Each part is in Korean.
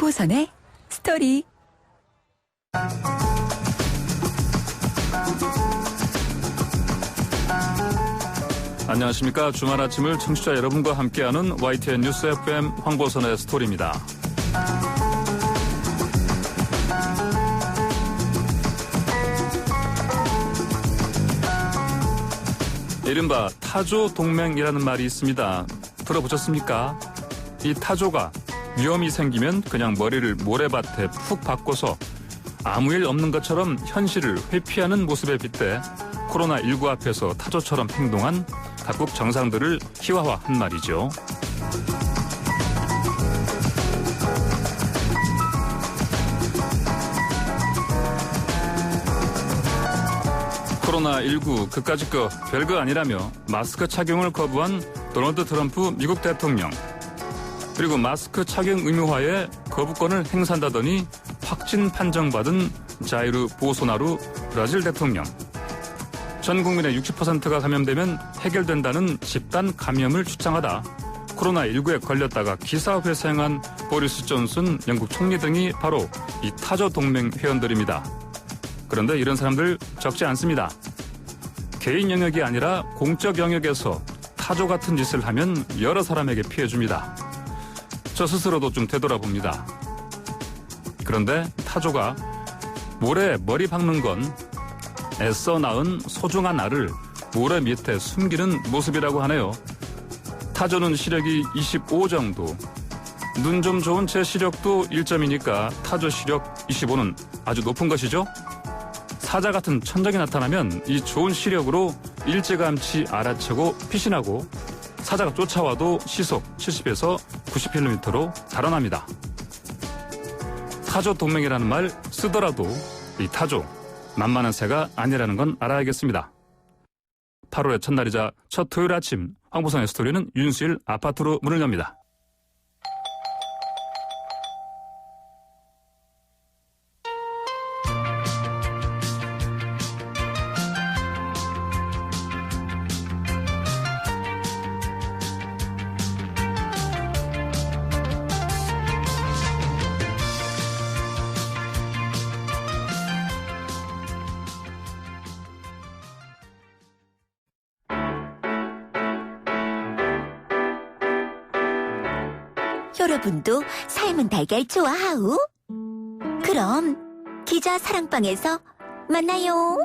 황보선의 스토리. 안녕하십니까. 주말 아침을 청취자 여러분과 함께하는 YTN 뉴스 FM 황보선의 스토리입니다. 이른바 타조 동맹이라는 말이 있습니다. 들어보셨습니까? 이 타조가 위험이 생기면 그냥 머리를 모래밭에 푹 박고서 아무 일 없는 것처럼 현실을 회피하는 모습에 빗대 코로나19 앞에서 타조처럼 행동한 각국 정상들을 희화화한 말이죠. 코로나19 그까짓 거 별거 아니라며 마스크 착용을 거부한 도널드 트럼프 미국 대통령, 그리고 마스크 착용 의무화에 거부권을 행사한다더니 확진 판정받은 자이르 보소나루 브라질 대통령, 전 국민의 60%가 감염되면 해결된다는 집단 감염을 주장하다 코로나19에 걸렸다가 기사회생한 보리스 존슨 영국 총리 등이 바로 이 타조 동맹 회원들입니다. 그런데 이런 사람들 적지 않습니다. 개인 영역이 아니라 공적 영역에서 타조 같은 짓을 하면 여러 사람에게 피해 줍니다. 저 스스로도 좀 되돌아봅니다. 그런데 타조가 모래에 머리 박는 건 애써 낳은 소중한 알을 모래 밑에 숨기는 모습이라고 하네요. 타조는 시력이 25 정도. 눈 좀 좋은 제 시력도 1점이니까 타조 시력 25는 아주 높은 것이죠. 사자 같은 천적이 나타나면 이 좋은 시력으로 일찌감치 알아채고 피신하고 사자가 쫓아와도 시속 70에서 90km로 달아납니다. 타조 동맹이라는 말 쓰더라도 이 타조 만만한 새가 아니라는 건 알아야겠습니다. 8월의 첫날이자 첫 토요일 아침 황보선의 스토리는 윤수일 아파트로 문을 엽니다. 여러분도 삶은 달걀 좋아하우? 그럼 기자 사랑방에서 만나요.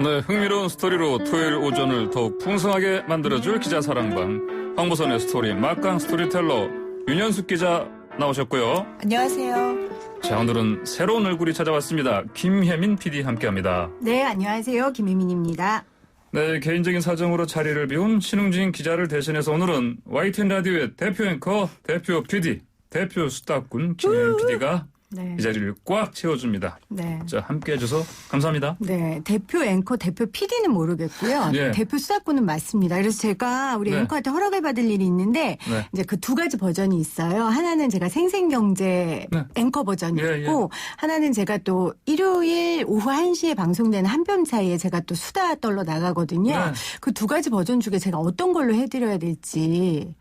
네, 흥미로운 스토리로 토요일 오전을 더욱 풍성하게 만들어줄 기자 사랑방 황보선의 스토리 막강 스토리텔러 윤현숙 기자 나오셨고요. 안녕하세요. 자, 오늘은 새로운 얼굴이 찾아왔습니다. 김혜민 PD 함께합니다. 네, 안녕하세요. 김혜민입니다. 네, 개인적인 사정으로 자리를 비운 신흥진 기자를 대신해서 오늘은 YTN 라디오의 대표 앵커, 대표 PD, 대표 수다꾼 김혜민 PD가 네. 이 자리를 꽉 채워줍니다. 네. 자, 함께해 주셔서 감사합니다. 네, 대표 앵커, 대표 PD는 모르겠고요. 예. 대표 수사꾼은 맞습니다. 그래서 제가 우리 네. 앵커한테 허락을 받을 일이 있는데 네. 이제 그 두 가지 버전이 있어요. 하나는 제가 생생경제 네. 앵커 버전이 예, 있고 하나는 제가 또 일요일 오후 1시에 방송되는 한뼘 사이에 제가 또 수다 떨러 나가거든요. 네. 그 두 가지 버전 중에 제가 어떤 걸로 해드려야 될지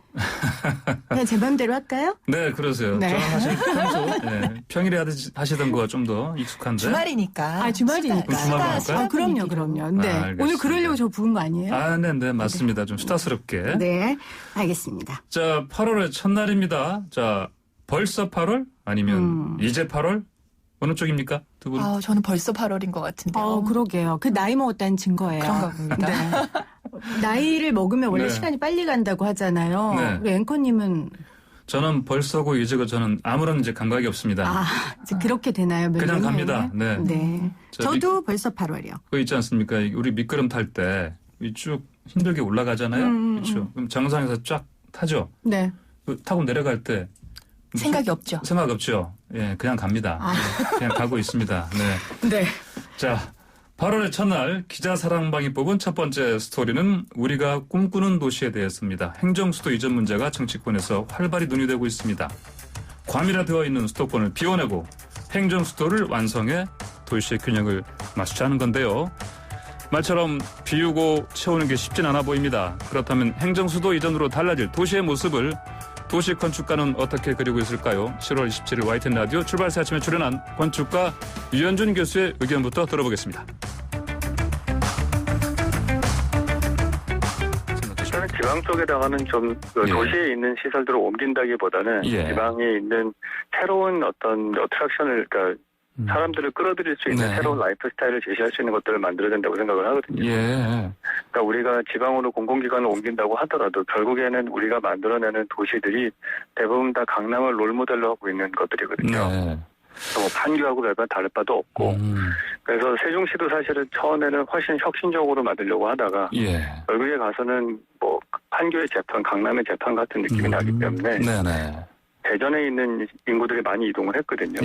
그냥 제 맘대로 할까요? 네, 그러세요. 네. 저는 사실 평소 평일에 하시던 거가 좀 더 익숙한데. 주말이니까. 주말이니까. 주말로 할까요? 그럼요. 네. 알겠습니다. 오늘 그러려고 저 부른 거 아니에요? 아, 네, 맞습니다. 좀 수다스럽게. 네, 알겠습니다. 자, 8월의 첫날입니다. 자, 벌써 8월? 아니면 이제 8월? 어느 쪽입니까? 두 분? 저는 벌써 8월인 것 같은데요. 그러게요. 그 나이 먹었다는 증거예요. 그런가 봅니다. 네. 나이를 먹으면 원래 네. 시간이 빨리 간다고 하잖아요. 네. 우리 앵커님은 저는 벌써고 이제고 저는 아무런 이제 감각이 없습니다. 이제 그렇게 되나요? 몇 그냥 년이? 갑니다. 네. 네. 저도 벌써 8월이요. 그거 있지 않습니까? 우리 미끄럼 탈 때 쭉 힘들게 올라가잖아요. 그렇죠. 그럼 정상에서 쫙 타죠. 네. 타고 내려갈 때 생각이 없죠. 생각 없죠. 예, 그냥 갑니다. 네, 그냥 가고 있습니다. 네. 네. 자, 8월의 첫날 기자 사랑방이 뽑은 첫 번째 스토리는 우리가 꿈꾸는 도시에 대해서입니다. 행정수도 이전 문제가 정치권에서 활발히 논의되고 있습니다. 과밀화되어 있는 수도권을 비워내고 행정수도를 완성해 도시의 균형을 맞추자는 건데요. 말처럼 비우고 채우는 게 쉽진 않아 보입니다. 그렇다면 행정수도 이전으로 달라질 도시의 모습을 도시 건축가는 어떻게 그리고 있을까요? 10월 27일 YTN 라디오 출발새 아침에 출연한 건축가 유현준 교수의 의견부터 들어보겠습니다. 저는 지방 쪽에다가는 좀 도시에 있는 시설들을 옮긴다기보다는 지방에 있는 새로운 어떤 어트랙션을 그러니까 사람들을 끌어들일 수 있는 새로운 라이프 스타일을 제시할 수 있는 것들을 만들어야 된다고 생각을 하거든요. 그러니까 우리가 지방으로 공공기관을 옮긴다고 하더라도 결국에는 우리가 만들어내는 도시들이 대부분 다 강남을 롤모델로 하고 있는 것들이거든요. 뭐 판교하고 별반 다를 바도 없고 그래서 세종시도 사실은 처음에는 훨씬 혁신적으로 만들려고 하다가 결국에 가서는 뭐 판교의 재판, 강남의 재판 같은 느낌이 나기 때문에 대전에 있는 인구들이 많이 이동을 했거든요.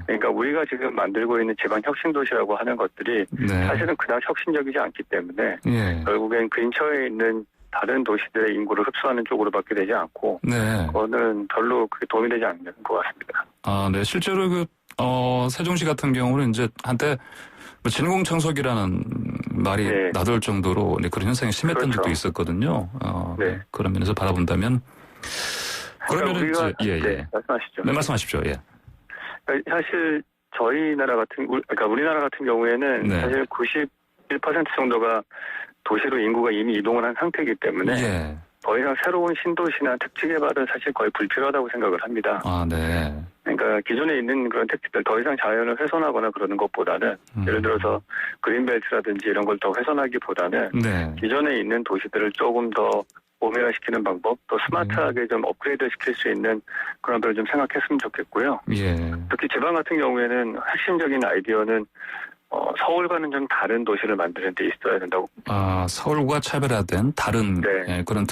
그러니까 우리가 지금 만들고 있는 지방 혁신도시라고 하는 것들이 사실은 그다지 혁신적이지 않기 때문에 결국엔 근처에 있는 다른 도시들의 인구를 흡수하는 쪽으로밖에 되지 않고 그거는 별로 그게 도움이 되지 않는 것 같습니다. 네. 실제로 세종시 같은 경우는 이제 한때 진공청소기라는 말이 나돌 정도로 그런 현상이 심했던 적도 있었거든요. 그런 면에서 바라본다면 그러면 말씀하시죠. 네, 말씀하십시오. 사실 저희 나라 같은 그러니까 우리나라 같은 경우에는 사실 91% 정도가 도시로 인구가 이미 이동을 한 상태이기 때문에 더 이상 새로운 신도시나 택지 개발은 사실 거의 불필요하다고 생각을 합니다. 그러니까 기존에 있는 그런 택지들 더 이상 자연을 훼손하거나 그러는 것보다는 예를 들어서 그린벨트라든지 이런 걸 더 훼손하기보다는 기존에 있는 도시들을 조금 더 모밀화시키는 방법, 또 스마트하게 좀 업그레이드 시킬 수 있는 그런 걸 좀 생각했으면 좋겠고요. 특히 지방 같은 경우에는 핵심적인 아이디어는 서울과는 좀 다른 도시를 만드는 데 있어야 된다고. 서울과 차별화된 다른 그런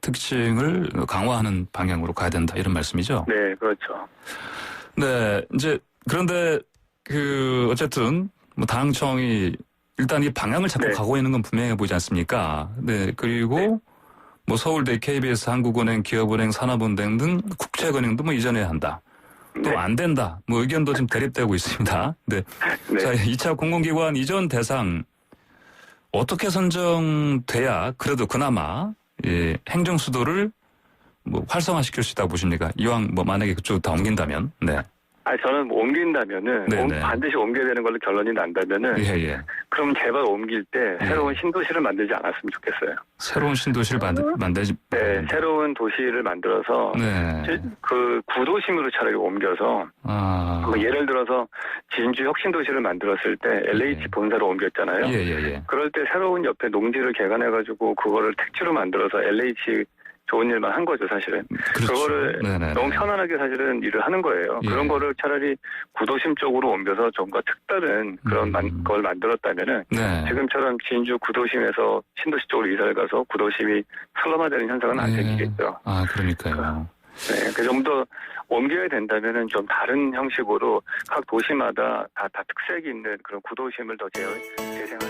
특징을 강화하는 방향으로 가야 된다 이런 말씀이죠? 네, 그렇죠. 이제 그런데 어쨌든 당청이 일단 이 방향을 잡고 가고 있는 건 분명해 보이지 않습니까? 그리고 서울대, KBS, 한국은행, 기업은행, 산업은행 등 국책은행도 이전해야 한다. 또 안 된다. 의견도 좀 대립되고 있습니다. 자, 2차 공공기관 이전 대상 어떻게 선정돼야 그래도 그나마 행정수도를 활성화시킬 수 있다고 보십니까? 이왕 만약에 그쪽 다 옮긴다면. 저는 옮긴다면은 반드시 옮겨야 되는 걸로 결론이 난다면은 그럼 제발 옮길 때 새로운 신도시를 만들지 않았으면 좋겠어요. 새로운 신도시를 만들지. 새로운 도시를 만들어서 그 구도심으로 차라리 옮겨서 예를 들어서 진주 혁신도시를 만들었을 때 LH 본사로 옮겼잖아요. 그럴 때 새로운 옆에 농지를 개간해가지고 그거를 택지로 만들어서 LH 좋은 일만 한 거죠, 사실은. 그거를 너무 편안하게 사실은 일을 하는 거예요. 그런 거를 차라리 구도심 쪽으로 옮겨서 좀 더 특다른 그런 걸 만들었다면은 지금처럼 진주 구도심에서 신도시 쪽으로 이사를 가서 구도심이 슬럼화되는 현상은 안 생기겠죠. 그러니까요. 그 좀 더 옮겨야 된다면은 좀 다른 형식으로 각 도시마다 다 특색이 있는 그런 구도심을 더 재생한다.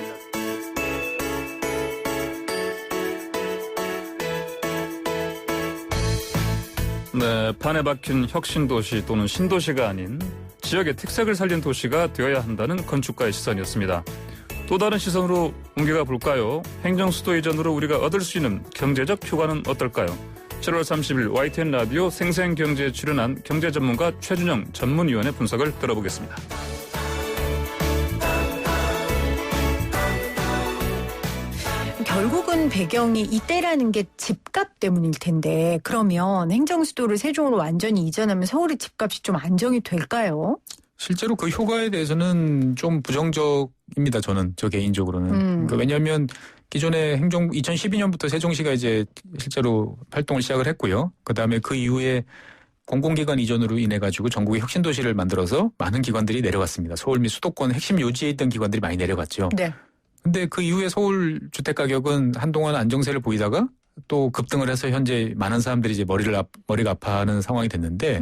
판에 박힌 혁신도시 또는 신도시가 아닌 지역의 특색을 살린 도시가 되어야 한다는 건축가의 시선이었습니다. 또 다른 시선으로 옮겨가 볼까요? 행정수도 이전으로 우리가 얻을 수 있는 경제적 효과는 어떨까요? 7월 30일 YTN 라디오 생생경제에 출연한 경제전문가 최준영 전문위원의 분석을 들어보겠습니다. 결국은 배경이 이때라는 게 집값 때문일 텐데 그러면 행정수도를 세종으로 완전히 이전하면 서울의 집값이 좀 안정이 될까요? 실제로 그 효과에 대해서는 좀 부정적입니다. 저 개인적으로는. 그러니까 왜냐하면 기존에 2012년부터 세종시가 이제 실제로 활동을 시작을 했고요. 그다음에 그 이후에 공공기관 이전으로 인해 가지고 전국의 혁신도시를 만들어서 많은 기관들이 내려갔습니다. 서울 및 수도권 핵심 요지에 있던 기관들이 많이 내려갔죠. 근데 그 이후에 서울 주택 가격은 한동안 안정세를 보이다가 또 급등을 해서 현재 많은 사람들이 이제 머리가 아파하는 상황이 됐는데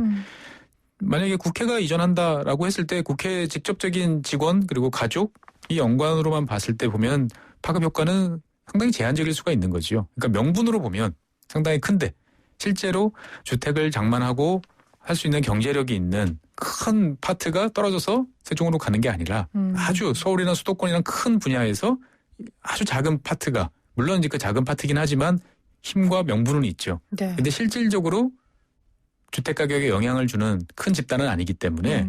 만약에 국회가 이전한다라고 했을 때 국회 직접적인 직원 그리고 가족 이 연관으로만 봤을 때 보면 파급 효과는 상당히 제한적일 수가 있는 거죠. 그러니까 명분으로 보면 상당히 큰데 실제로 주택을 장만하고 할 수 있는 경제력이 있는 큰 파트가 떨어져서 세종으로 가는 게 아니라 아주 서울이나 수도권이나 큰 분야에서 아주 작은 파트가 물론 이제 그 작은 파트긴 하지만 힘과 명분은 있죠. 근데 실질적으로 주택 가격에 영향을 주는 큰 집단은 아니기 때문에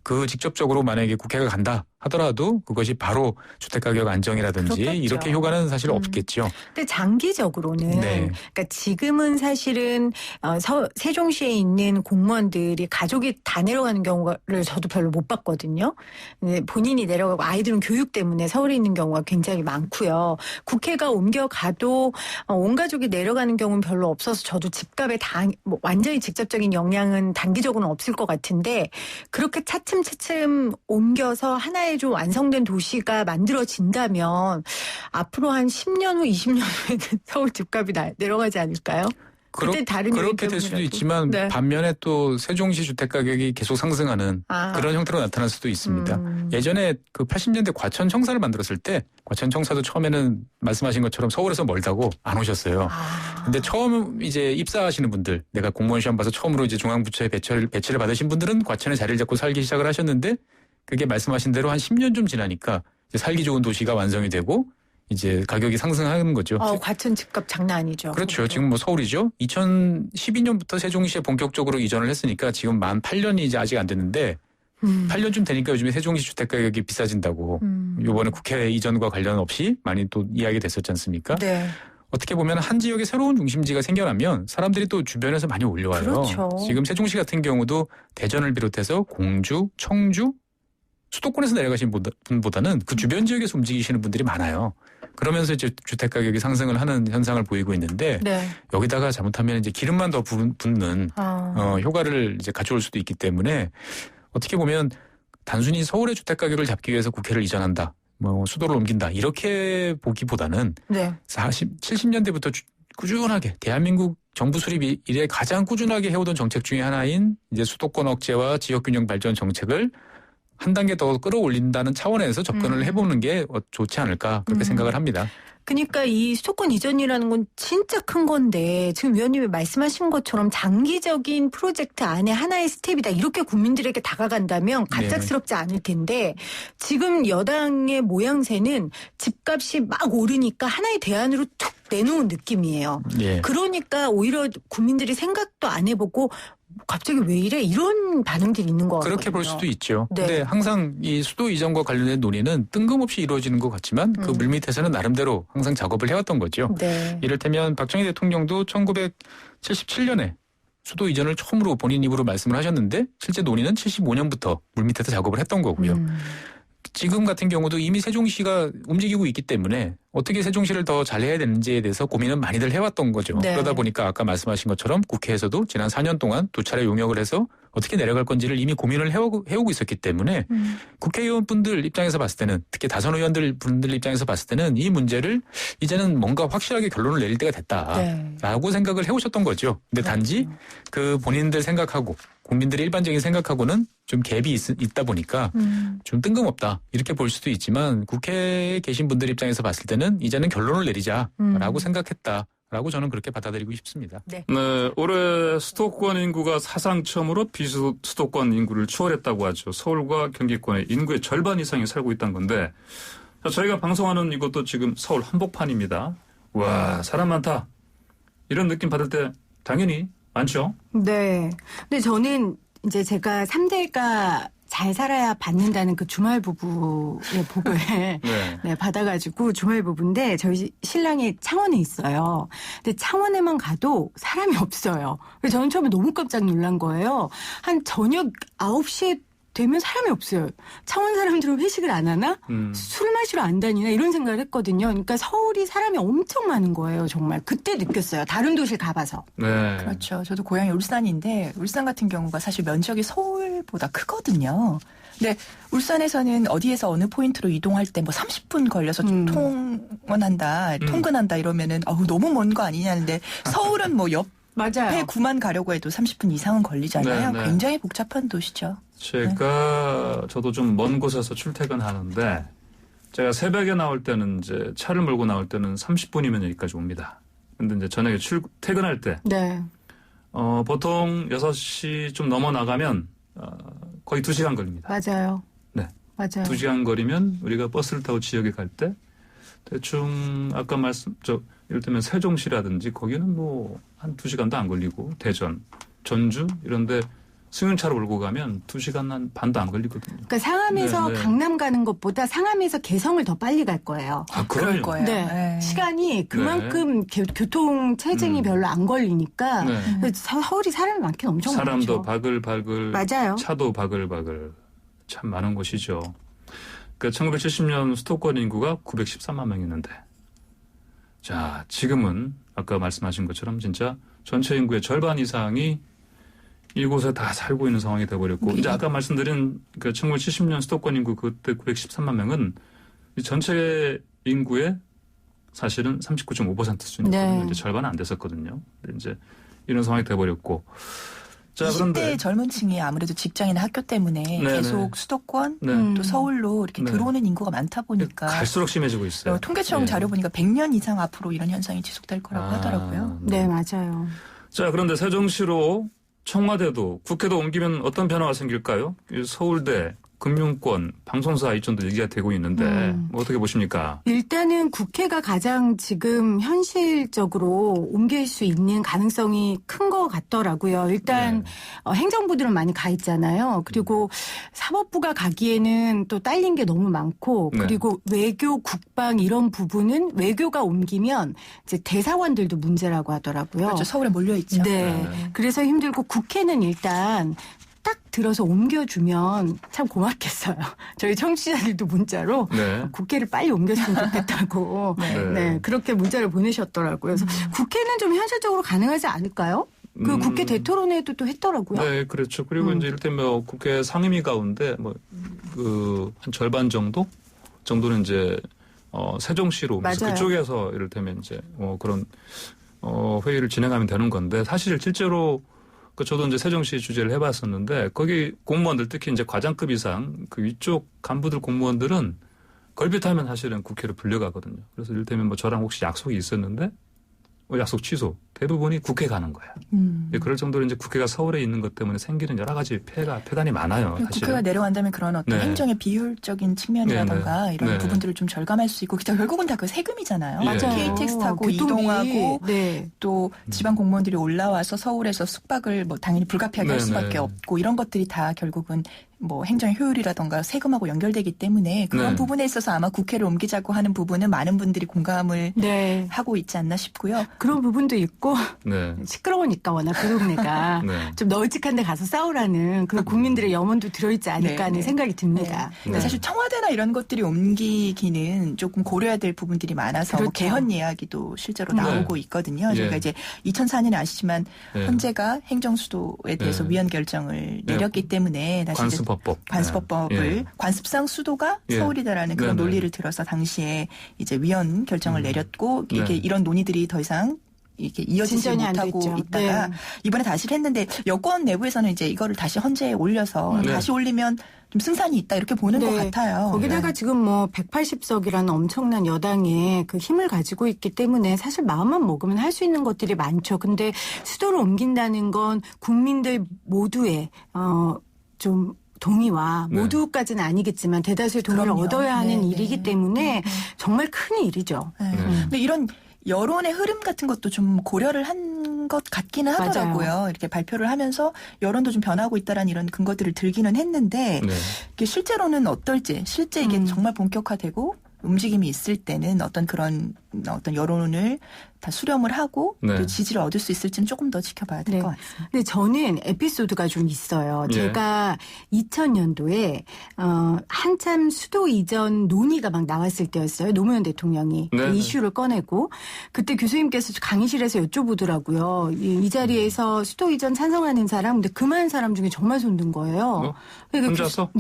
그 직접적으로 만약에 국회가 간다 하더라도 그것이 바로 주택가격 안정이라든지 그렇겠죠. 이렇게 효과는 사실 없겠죠. 근데 장기적으로는 네. 그러니까 지금은 사실은 세종시에 있는 공무원들이 가족이 다 내려가는 경우를 저도 별로 못 봤거든요. 근데 본인이 내려가고 아이들은 교육 때문에 서울에 있는 경우가 굉장히 많고요. 국회가 옮겨가도 온 가족이 내려가는 경우는 별로 없어서 저도 집값에 뭐 완전히 직접적인 영향은 단기적으로는 없을 것 같은데 그렇게 차츰차츰 옮겨서 하나의 좀 완성된 도시가 만들어진다면 앞으로 한 10년 후, 20년 후에는 서울 집값이 내려가지 않을까요? 그때 다른 그렇게 될 수도 있지만 네. 반면에 또 세종시 주택 가격이 계속 상승하는 그런 형태로 나타날 수도 있습니다. 예전에 그 80년대 과천 청사를 만들었을 때 과천 청사도 처음에는 말씀하신 것처럼 서울에서 멀다고 안 오셨어요. 근데 처음 이제 입사하시는 분들, 내가 공무원 시험 봐서 처음으로 이제 중앙부처에 배치를 받으신 분들은 과천에 자리를 잡고 살기 시작을 하셨는데 그게 말씀하신 대로 한 10년 좀 지나니까 이제 살기 좋은 도시가 완성이 되고 이제 가격이 상승하는 거죠. 과천 집값 장난 아니죠. 그렇죠. 지금 뭐 서울이죠. 2012년부터 세종시에 본격적으로 이전을 했으니까 지금 만 8년이 이제 아직 안 됐는데 8년쯤 되니까 요즘에 세종시 주택 가격이 비싸진다고 이번에 국회 이전과 관련 없이 많이 또 이야기 됐었지 않습니까? 네. 어떻게 보면 한 지역에 새로운 중심지가 생겨나면 사람들이 또 주변에서 많이 올려와요. 그렇죠. 지금 세종시 같은 경우도 대전을 비롯해서 공주, 청주, 수도권에서 내려가신 분보다는 그 주변 지역에서 움직이시는 분들이 많아요. 그러면서 이제 주택 가격이 상승을 하는 현상을 보이고 있는데 네. 여기다가 잘못하면 이제 기름만 더 붓는 효과를 이제 가져올 수도 있기 때문에 어떻게 보면 단순히 서울의 주택 가격을 잡기 위해서 국회를 이전한다, 뭐 수도를 옮긴다 이렇게 보기보다는 네. 70년대부터 꾸준하게 대한민국 정부 수립 이래 가장 꾸준하게 해오던 정책 중에 하나인 이제 수도권 억제와 지역균형 발전 정책을 한 단계 더 끌어올린다는 차원에서 접근을 해보는 게 좋지 않을까 그렇게 생각을 합니다. 그러니까 이 수도권 이전이라는 건 진짜 큰 건데 지금 위원님이 말씀하신 것처럼 장기적인 프로젝트 안에 하나의 스텝이다. 이렇게 국민들에게 다가간다면 갑작스럽지 않을 텐데 지금 여당의 모양새는 집값이 막 오르니까 하나의 대안으로 툭 내놓은 느낌이에요. 예. 그러니까 오히려 국민들이 생각도 안 해보고 갑자기 왜 이래? 이런 반응들이 있는 것 같거든요. 그렇게 볼 수도 있죠. 네. 근데 항상 이 수도 이전과 관련된 논의는 뜬금없이 이루어지는 것 같지만 그 물밑에서는 나름대로 항상 작업을 해왔던 거죠. 네. 이를테면 박정희 대통령도 1977년에 수도 이전을 처음으로 본인 입으로 말씀을 하셨는데 실제 논의는 75년부터 물밑에서 작업을 했던 거고요. 지금 같은 경우도 이미 세종시가 움직이고 있기 때문에 어떻게 세종시를 더 잘해야 되는지에 대해서 고민은 많이들 해왔던 거죠. 네. 그러다 보니까 아까 말씀하신 것처럼 국회에서도 지난 4년 동안 2차례 용역을 해서 어떻게 내려갈 건지를 이미 고민을 해오고 있었기 때문에 국회의원분들 입장에서 봤을 때는 특히 다선 의원분들 입장에서 봤을 때는 이 문제를 이제는 뭔가 확실하게 결론을 내릴 때가 됐다라고 생각을 해오셨던 거죠. 근데 단지 그 본인들 생각하고 국민들의 일반적인 생각하고는 좀 갭이 있다 보니까 좀 뜬금없다 이렇게 볼 수도 있지만 국회에 계신 분들 입장에서 봤을 때는 이제는 결론을 내리자라고 생각했다라고 저는 그렇게 받아들이고 싶습니다. 네, 올해 수도권 인구가 사상 처음으로 비수도권 인구를 추월했다고 하죠. 서울과 경기권의 인구의 절반 이상이 살고 있다는 건데 저희가 방송하는 이것도 지금 서울 한복판입니다. 와, 사람 많다. 이런 느낌 받을 때 당연히 많죠. 네. 근데 저는 이제 제가 3대가 잘 살아야 받는다는 그 주말 부부의 복을 네, 받아가지고 주말 부부인데 저희 신랑이 창원에 있어요. 근데 창원에만 가도 사람이 없어요. 그래서 저는 처음에 너무 깜짝 놀란 거예요. 한 저녁 9시에 되면 사람이 없어요. 창원 사람들은 회식을 안 하나? 술 마시러 안 다니나? 이런 생각을 했거든요. 그러니까 서울이 사람이 엄청 많은 거예요. 정말. 그때 느꼈어요. 다른 도시를 가봐서. 네. 그렇죠. 저도 고향이 울산인데 울산 같은 경우가 사실 면적이 서울보다 크거든요. 근데 울산에서는 어디에서 어느 포인트로 이동할 때 뭐 30분 걸려서 통근한다 이러면은 너무 먼 거 아니냐는데 서울은 뭐 옆에 구만 가려고 해도 30분 이상은 걸리잖아요. 네. 굉장히 복잡한 도시죠. 저도 좀 먼 곳에서 출퇴근하는데 제가 새벽에 나올 때는 이제 차를 몰고 나올 때는 30분이면 여기까지 옵니다. 근데 이제 저녁에 퇴근할 때 보통 6시 좀 넘어 나가면 거의 2시간 걸립니다. 맞아요. 네. 맞아요. 2시간 거리면 우리가 버스를 타고 지역에 갈 때 대충 아까 이를테면 세종시라든지 거기는 뭐 한 2시간도 안 걸리고 대전 전주 이런데 승용차로 몰고 가면 2시간 반도 안 걸리거든요. 그러니까 상암에서 강남 가는 것보다 상암에서 개성을 더 빨리 갈 거예요. 그럴 거예요. 네. 시간이 그만큼 교통 체증이 별로 안 걸리니까 서울이 사람이 많긴 엄청 많죠. 사람도 바글바글, 맞아요. 차도 바글바글 참 많은 곳이죠. 그러니까 1970년 수도권 인구가 913만 명이었는데 자 지금은 아까 말씀하신 것처럼 진짜 전체 인구의 절반 이상이 이곳에 다 살고 있는 상황이 돼버렸고 이제 아까 말씀드린 그 1970년 수도권 인구 그때 913만 명은 전체 인구의 사실은 39.5% 수준이었거든요. 이제 절반은 안 됐었거든요. 근데 이제 이런 상황이 돼버렸고. 자, 20대 그런데 젊은 층이 아무래도 직장이나 학교 때문에 계속 수도권 또 서울로 이렇게 들어오는 인구가 많다 보니까 갈수록 심해지고 있어요. 통계청 자료 보니까 100년 이상 앞으로 이런 현상이 지속될 거라고 하더라고요. 네, 맞아요. 자, 그런데 세종시로 청와대도 국회도 옮기면 어떤 변화가 생길까요? 서울대, 금융권, 방송사 이전도 얘기가 되고 있는데 뭐 어떻게 보십니까? 일단은 국회가 가장 지금 현실적으로 옮길 수 있는 가능성이 큰 것 같더라고요. 일단 행정부들은 많이 가 있잖아요. 그리고 사법부가 가기에는 또 딸린 게 너무 많고 그리고 외교, 국방 이런 부분은 외교가 옮기면 이제 대사관들도 문제라고 하더라고요. 그렇죠. 서울에 몰려 있죠. 네. 그래서 힘들고 국회는 일단 딱 들어서 옮겨주면 참 고맙겠어요. 저희 청취자들도 문자로 국회를 빨리 옮겼으면 좋겠다고 그렇게 문자를 보내셨더라고요. 그래서 국회는 좀 현실적으로 가능하지 않을까요? 그 국회 대토론회도 또 했더라고요. 네, 그렇죠. 그리고 이제 이를테면 뭐 국회 상임위 가운데 뭐 그 한 절반 정도는 이제 세종시로 옮겨서 그쪽에서 이를테면 이제 그런 회의를 진행하면 되는 건데 사실 실제로 저도 이제 세종시 주재를 해봤었는데 거기 공무원들 특히 이제 과장급 이상 그 위쪽 간부들 공무원들은 걸핏하면 사실은 국회로 불려가거든요. 그래서 이를테면 뭐 저랑 혹시 약속이 있었는데 약속 취소. 대부분이 국회 가는 거야. 그럴 정도로 이제 국회가 서울에 있는 것 때문에 생기는 여러 가지 폐단이 많아요. 사실. 국회가 내려간다면 그런 어떤 행정의 비효율적인 측면이라던가 이런 부분들을 좀 절감할 수 있고 결국은 다 그 세금이잖아요. KTX 타고 이동하고 또 지방 공무원들이 올라와서 서울에서 숙박을 뭐 당연히 불가피하게 할 수밖에 없고 이런 것들이 다 결국은 뭐 행정의 효율이라던가 세금하고 연결되기 때문에 그런 부분에 있어서 아마 국회를 옮기자고 하는 부분은 많은 분들이 공감을 하고 있지 않나 싶고요. 그런 부분도 있고 시끄러우니까 워낙 그 동네가 좀 널찍한 데 가서 싸우라는 그런 국민들의 염원도 들어있지 않을까 하는 생각이 듭니다. 사실 청와대나 이런 것들이 옮기기는 조금 고려해야 될 부분들이 많아서 뭐 개헌 이야기도 실제로 나오고 있거든요. 저희가 이제 2004년에 아시지만 헌재가 행정수도에 대해서 위헌 결정을 내렸기 때문에 다시 관습법을 관습상 수도가 서울이다라는 그런 논리를 들어서 당시에 이제 위헌 결정을 내렸고 이게 이런 논의들이 더 이상 이게 이어지지 못하고 있다가 이번에 다시 했는데 여권 내부에서는 이제 이거를 다시 헌재에 올려서 다시 올리면 좀 승산이 있다 이렇게 보는 것 같아요. 거기다가 지금 뭐 180석이라는 엄청난 여당의 그 힘을 가지고 있기 때문에 사실 마음만 먹으면 할 수 있는 것들이 많죠. 근데 수도를 옮긴다는 건 국민들 모두의 좀 동의와 모두까지는 아니겠지만 대다수의 동의를 얻어야 하는 일이기 때문에 정말 큰 일이죠. 근데 이런 여론의 흐름 같은 것도 좀 고려를 한 것 같기는 하더라고요. 이렇게 발표를 하면서 여론도 좀 변하고 있다라는 이런 근거들을 들기는 했는데 이게 실제로는 어떨지 실제 이게 정말 본격화되고 움직임이 있을 때는 어떤 그런 어떤 여론을 다 수렴을 하고 또 지지를 얻을 수 있을지는 조금 더 지켜봐야 될 것 같습니다. 근데 저는 에피소드가 좀 있어요. 제가 2000년도에 한참 수도 이전 논의가 막 나왔을 때였어요. 노무현 대통령이 그 이슈를 꺼내고 그때 교수님께서 강의실에서 여쭤보더라고요. 이 자리에서 수도 이전 찬성하는 사람, 근데 그 많은 사람 중에 저만 손든 거예요. 혼자서?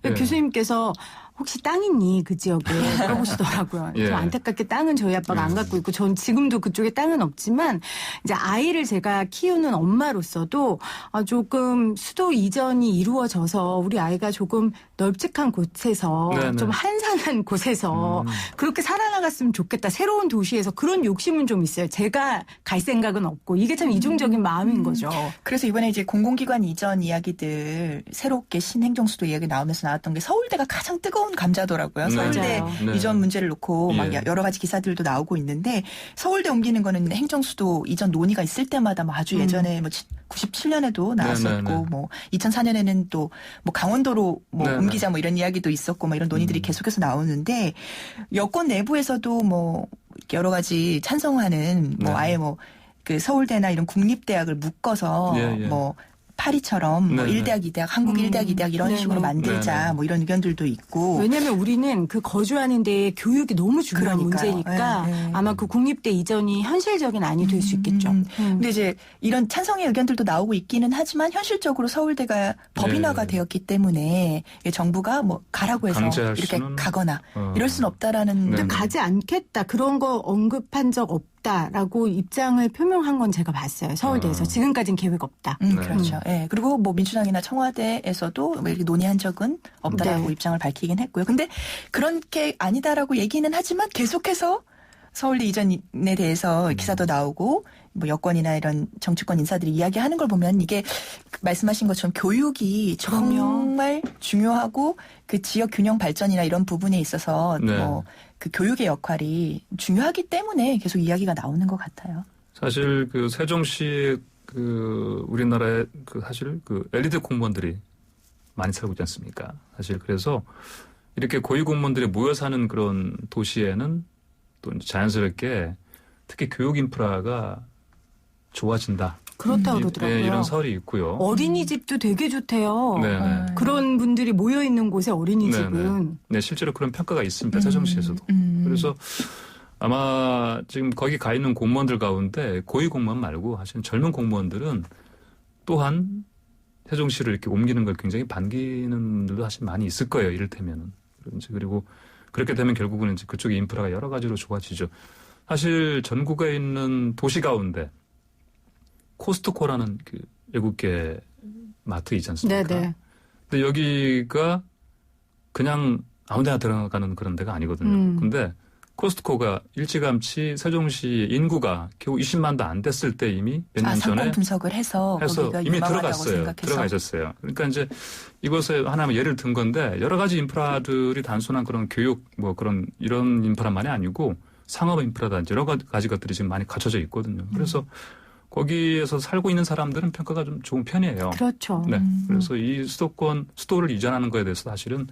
교수님께서 혹시 땅 있니 그 지역에 물어보시더라고요. 좀 안타깝게 땅은 저희 아빠가 안 갖고 있고 전 지금도 그쪽에 땅은 없지만 이제 아이를 제가 키우는 엄마로서도 조금 수도 이전이 이루어져서 우리 아이가 조금 널찍한 곳에서 네네. 좀 한산한 곳에서 그렇게 살아나갔으면 좋겠다. 새로운 도시에서 그런 욕심은 좀 있어요. 제가 갈 생각은 없고 이게 참 이중적인 마음인 거죠. 그래서 이번에 이제 공공기관 이전 이야기들 새롭게 신행정수도 이야기 나오면서 나왔던 게 서울대가 가장 뜨거운 감자더라고요. 서울대 네. 이전 문제를 놓고 막 여러 가지 기사들도 나오고 있는데 서울대 옮기는 거는 행정수도 이전 논의가 있을 때마다 뭐 아주 예전에 뭐 97년에도 나왔었고 네네네. 뭐 2004년에는 또 뭐 강원도로 뭐 네네. 옮기자 뭐 이런 이야기도 있었고 뭐 이런 논의들이 계속해서 나오는데 여권 내부에서도 뭐 여러 가지 찬성하는 뭐 아예 뭐 그 서울대나 이런 국립대학을 묶어서 뭐 파리처럼 뭐 1대학, 2대학, 한국 1대학, 2대학 이런 식으로 만들자 뭐 이런 의견들도 있고. 왜냐하면 우리는 그 거주하는 데에 교육이 너무 중요한 문제니까 아마 그 국립대 이전이 현실적인 안이 될 수 있겠죠. 근데 이제 이런 찬성의 의견들도 나오고 있기는 하지만 현실적으로 서울대가 법인화가 되었기 때문에 정부가 뭐 가라고 해서 이렇게 가거나 이럴 수는 없다라는. 근데 가지 않겠다. 그런 거 언급한 적 없다라고 입장을 표명한 건 제가 봤어요. 서울대에서. 지금까지는 계획 없다. 그렇죠. 예. 그리고 뭐 민주당이나 청와대에서도 뭐 이렇게 논의한 적은 없다라고 입장을 밝히긴 했고요. 근데 그렇게 아니다라고 얘기는 하지만 계속해서 서울대 이전에 대해서 기사도 나오고 뭐 여권이나 이런 정치권 인사들이 이야기하는 걸 보면 이게 말씀하신 것처럼 교육이 정말 중요하고 그 지역 균형 발전이나 이런 부분에 있어서 뭐 그 교육의 역할이 중요하기 때문에 계속 이야기가 나오는 것 같아요. 사실 그 세종시 그 우리나라의 그 사실 그 엘리트 공무원들이 많이 살고 있지 않습니까? 사실 그래서 이렇게 고위 공무원들이 모여 사는 그런 도시에는 또 자연스럽게 특히 교육 인프라가 좋아진다. 그렇다고 그러더라고요. 네, 이런 설이 있고요. 어린이집도 되게 좋대요. 네네. 그런 분들이 모여 있는 곳에 어린이집은. 네, 실제로 그런 평가가 있습니다. 세종시에서도. 그래서 아마 지금 거기 가 있는 공무원들 가운데 고위 공무원 말고 사실 젊은 공무원들은 또한 세종시를 이렇게 옮기는 걸 굉장히 반기는 분들도 사실 많이 있을 거예요. 이를테면은. 그리고 그렇게 되면 결국은 이제 그쪽의 인프라가 여러 가지로 좋아지죠. 사실 전국에 있는 도시 가운데 코스트코라는 그 외국계 마트 있지 않습니까? 네네. 근데 여기가 그냥 아무 데나 들어가는 그런 데가 아니거든요. 근데 코스트코가 일찌감치 세종시 인구가 겨우 20만도 안 됐을 때 이미 몇 년 전에 분석을 해서 이미 들어갔어요. 들어가 있었어요. 그러니까 이제 이것에 하나만 예를 든 건데 여러 가지 인프라들이 단순한 그런 교육 뭐 그런 이런 인프라만이 아니고 상업 인프라든지 여러 가지 것들이 지금 많이 갖춰져 있거든요. 그래서 거기에서 살고 있는 사람들은 평가가 좀 좋은 편이에요. 그렇죠. 네. 그래서 이 수도를 이전하는 거에 대해서 사실은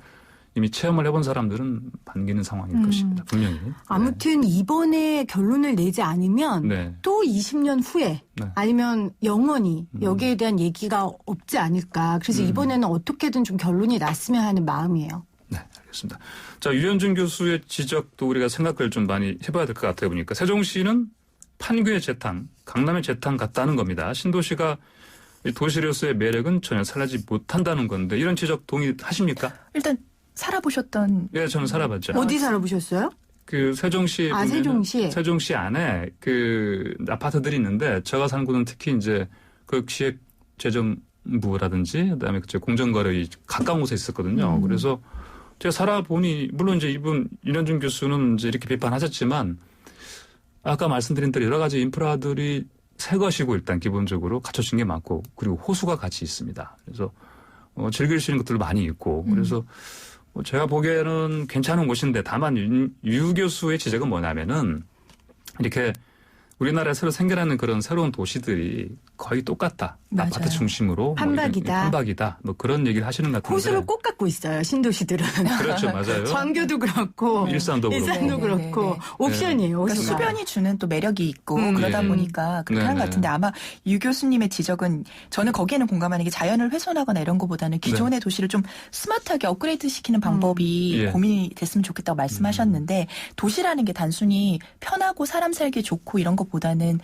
이미 체험을 해본 사람들은 반기는 상황일 것입니다. 분명히. 아무튼 이번에 결론을 내지 않으면 또 20년 후에 아니면 영원히 여기에 대한 얘기가 없지 않을까. 그래서 이번에는 어떻게든 좀 결론이 났으면 하는 마음이에요. 네, 알겠습니다. 자, 유현준 교수의 지적도 우리가 생각을 좀 많이 해봐야 될 것 같아요. 보니까 세종시는 판교의 재탕, 강남의 재탕 같다는 겁니다. 신도시가 도시로서의 매력은 전혀 살아나지 못한다는 건데 이런 지적 동의하십니까? 일단 살아보셨던? 예, 저는 살아봤죠. 어디 살아보셨어요? 그 세종시. 세종시 안에 그 아파트들이 있는데 제가 사는 곳은 특히 이제 그 기획재정부라든지 그다음에 그 공정거래 가까운 곳에 있었거든요. 그래서 제가 살아보니 물론 이제 이분 윤현준 교수는 이제 이렇게 비판하셨지만 아까 말씀드린 대로 여러 가지 인프라들이 새 것이고 일단 기본적으로 갖춰진 게 많고 그리고 호수가 같이 있습니다. 그래서 즐길 수 있는 것들도 많이 있고 그래서 제가 보기에는 괜찮은 곳인데 다만 유 교수의 지적은 뭐냐면은 이렇게 우리나라에 새로 생겨나는 그런 새로운 도시들이 거의 똑같다. 맞아요. 아파트 중심으로. 판박이다. 판박이다. 뭐 그런 얘기를 하시는 것 같은데. 호수를 꼭 갖고 있어요. 신도시들은. 그렇죠. 맞아요. 광교도 그렇고. 일산도 그렇고. 옵션이에요. 그러니까 수변이 주는 또 매력이 있고 그러다 보니까 그렇게 하는 것 같은데 아마 유 교수님의 지적은 저는 거기에는 공감하는 게 자연을 훼손하거나 이런 것보다는 기존의 도시를 좀 스마트하게 업그레이드 시키는 방법이 고민이 됐으면 좋겠다고 말씀하셨는데 도시라는 게 단순히 편하고 사람 살기 좋고 이런 것보다는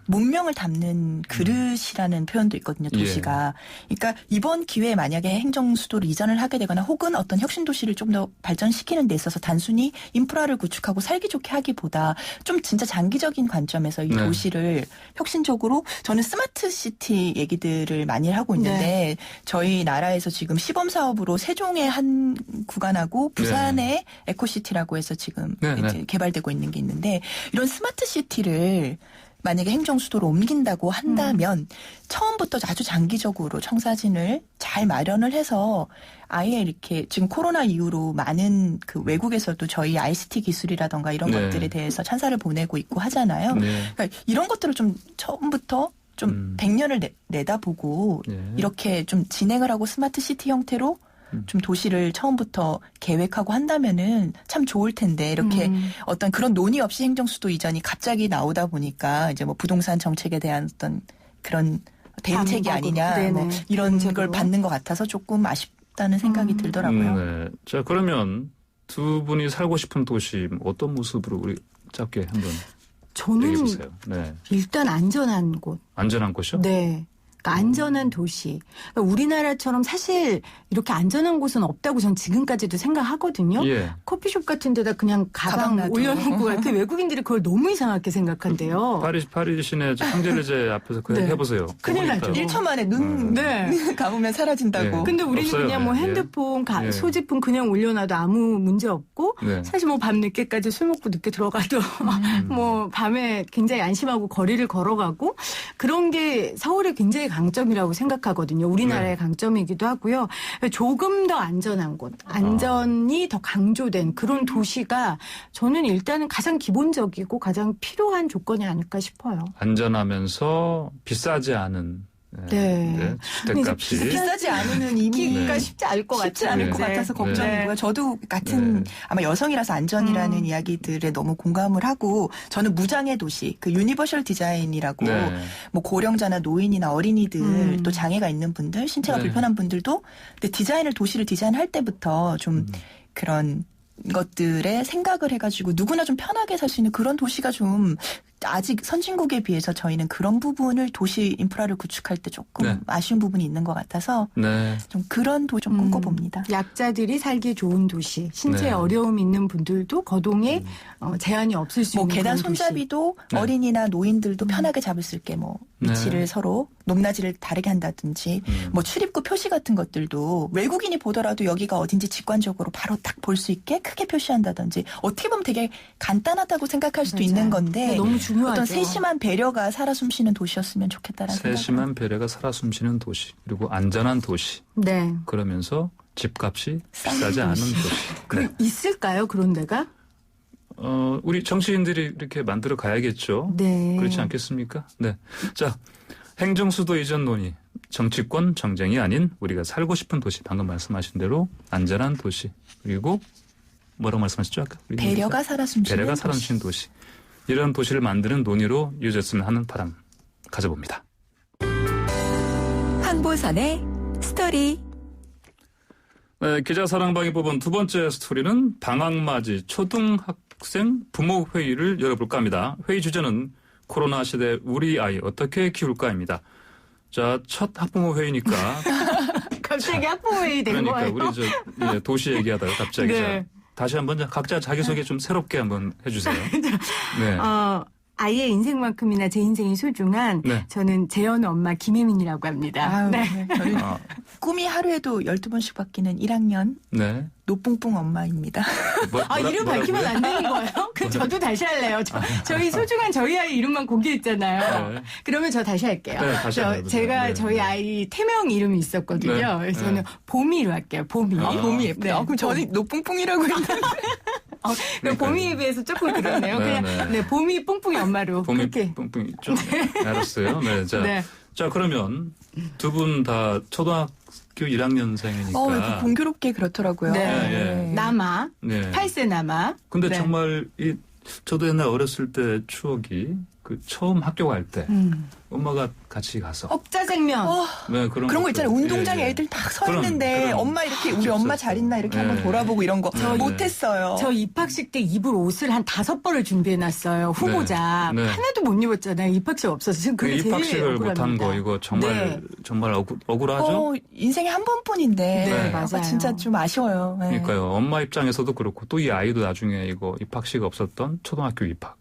문명을 담는 그릇이라는 표현도 수도 있거든요. 도시가. 그러니까 이번 기회에 만약에 행정수도를 이전을 하게 되거나 혹은 어떤 혁신도시를 좀 더 발전시키는 데 있어서 단순히 인프라를 구축하고 살기 좋게 하기보다 좀 진짜 장기적인 관점에서 이 도시를 혁신적으로 저는 스마트 시티 얘기들을 많이 하고 있는데 저희 나라에서 지금 시범 사업으로 세종의 한 구간하고 부산의 에코시티라고 해서 지금 이제 개발되고 있는 게 있는데 이런 스마트 시티를 만약에 행정수도로 옮긴다고 한다면 처음부터 아주 장기적으로 청사진을 잘 마련을 해서 아예 이렇게 지금 코로나 이후로 많은 그 외국에서도 저희 ICT 기술이라던가 이런 것들에 대해서 찬사를 보내고 있고 하잖아요. 그러니까 이런 것들을 좀 처음부터 좀 100년을 내다보고 이렇게 좀 진행을 하고 스마트 시티 형태로 좀 도시를 처음부터 계획하고 한다면은 참 좋을 텐데 이렇게 어떤 그런 논의 없이 행정수도 이전이 갑자기 나오다 보니까 이제 뭐 부동산 정책에 대한 어떤 그런 대응책이 아니냐 뭐 이런 걸 받는 것 같아서 조금 아쉽다는 생각이 들더라고요. 네. 자 그러면 두 분이 살고 싶은 도시 어떤 모습으로 우리 짧게 한번 저는 얘기해보세요. 네. 일단 안전한 곳. 안전한 곳이요? 네. 그러니까 안전한 도시. 그러니까 우리나라처럼 사실 이렇게 안전한 곳은 없다고 전 지금까지도 생각하거든요. 커피숍 같은 데다 그냥 가방 올려놓고 그 외국인들이 그걸 너무 이상하게 생각한대요. 파리 시내 샹젤리제 앞에서 그냥 해보세요. 큰일 나죠. 1초 만에 눈 감으면 사라진다고. 근데 우리는 없어요. 그냥 뭐 핸드폰, 소지품 그냥 올려놔도 아무 문제 없고 사실 뭐 밤 늦게까지 술 먹고 늦게 들어가도 뭐 밤에 굉장히 안심하고 거리를 걸어가고 그런 게 서울의 굉장히 강점이라고 생각하거든요. 우리나라의 강점이기도 하고요. 조금 더 안전한 곳, 안전이 더 강조된 그런 도시가 저는 일단은 가장 기본적이고 가장 필요한 조건이 아닐까 싶어요. 안전하면서 비싸지 않은 주택값이 비싸지 않으면 이미가 쉽지 않을 것 같아서 걱정이고요. 저도 같은 아마 여성이라서 안전이라는 이야기들에 너무 공감을 하고 저는 무장애 도시, 그 유니버셜 디자인이라고 뭐 고령자나 노인이나 어린이들 또 장애가 있는 분들, 신체가 불편한 분들도 근데 도시를 디자인할 때부터 좀 그런 것들에 생각을 해가지고 누구나 좀 편하게 살 수 있는 그런 도시가 좀 아직 선진국에 비해서 저희는 그런 부분을 도시 인프라를 구축할 때 조금 아쉬운 부분이 있는 것 같아서 좀 그런 도시 좀 꿈꿔봅니다. 약자들이 살기 좋은 도시, 신체에 어려움 있는 분들도 거동에 제한이 없을 수 있는 계단 손잡이도 어린이나 노인들도 편하게 잡을 수 있게 뭐 위치를 서로 높낮이를 다르게 한다든지 뭐 출입구 표시 같은 것들도 외국인이 보더라도 여기가 어딘지 직관적으로 바로 딱 볼 수 있게 크게 표시한다든지 어떻게 보면 되게 간단하다고 생각할 수도 있는 건데 너무 중요하죠. 어떤 세심한 배려가 살아 숨쉬는 도시였으면 좋겠다라는 생각. 세심한 배려가 살아 숨쉬는 도시 그리고 안전한 도시. 그러면서 집값이 비싸지 않은 도시. 있을까요? 그런 데가? 우리 정치인들이 이렇게 만들어 가야겠죠. 그렇지 않겠습니까? 자, 행정수도 이전 논의. 정치권 정쟁이 아닌 우리가 살고 싶은 도시. 방금 말씀하신 대로 안전한 도시. 그리고 뭐라고 말씀하셨죠? 아까? 배려가 살아 숨쉬는 도시. 이런 도시를 만드는 논의로 이어졌으면 하는 바람 가져봅니다. 황보선의 스토리. 기자 사랑방이 뽑은 두 번째 스토리는 방학맞이 초등학생 부모 회의를 열어볼까 합니다. 회의 주제는 코로나 시대 우리 아이 어떻게 키울까입니다. 자, 첫 학부모 회의니까. 갑자기 학부모 회의 된 거예요? 그러니까 우리 도시 얘기하다가 갑자기. 다시 한번 각자 자기소개 좀 새롭게 한번 해주세요. 아이의 인생만큼이나 제 인생이 소중한 저는 재현우 엄마 김혜민이라고 합니다. 저는 꿈이 하루에도 12번씩 바뀌는 1학년 노뿡뿡 엄마입니다. 이름 밝히면 안 되는 거예요? 그럼 저도 다시 할래요. 저희 소중한 저희 아이 이름만 공개했잖아요. 그러면 저 다시 할게요. 제가 저희 아이 태명 이름이 있었거든요. 그래서 저는 봄이로 할게요. 봄이. 봄이 예쁘다. 그럼 저는 노뿡뿡이라고 했는데. 봄이에 비해서 조금 그렇네요. 그냥 봄이 뿡뿡이 엄마로. 봄이 그렇게. 뿡뿡이 좀 알았어요. 자 그러면 두 분 다 초등학교 1학년생이니까. 공교롭게 그렇더라고요. 남아. 8세 남아. 근데 정말 저도 옛날 어렸을 때 추억이 그 처음 학교 갈 때 엄마가 같이 가서 억자쟁면 네, 그런 거 있잖아요. 운동장에 애들 딱 서 있는데 엄마 이렇게 우리 엄마 잘 있나 이렇게 한번 돌아보고 이런 거 못했어요. 저 입학식 때 입을 옷을 한 5벌을 준비해놨어요. 후보자 하나도 못 입었잖아요. 입학식 없어서 지금 그게 제일 입학식을 못한 거 이거 정말 정말 억울하죠. 인생에 한 번뿐인데 네, 맞아요. 진짜 좀 아쉬워요. 네. 그러니까요. 엄마 입장에서도 그렇고 또 이 아이도 나중에 이거 입학식 없었던 초등학교 입학.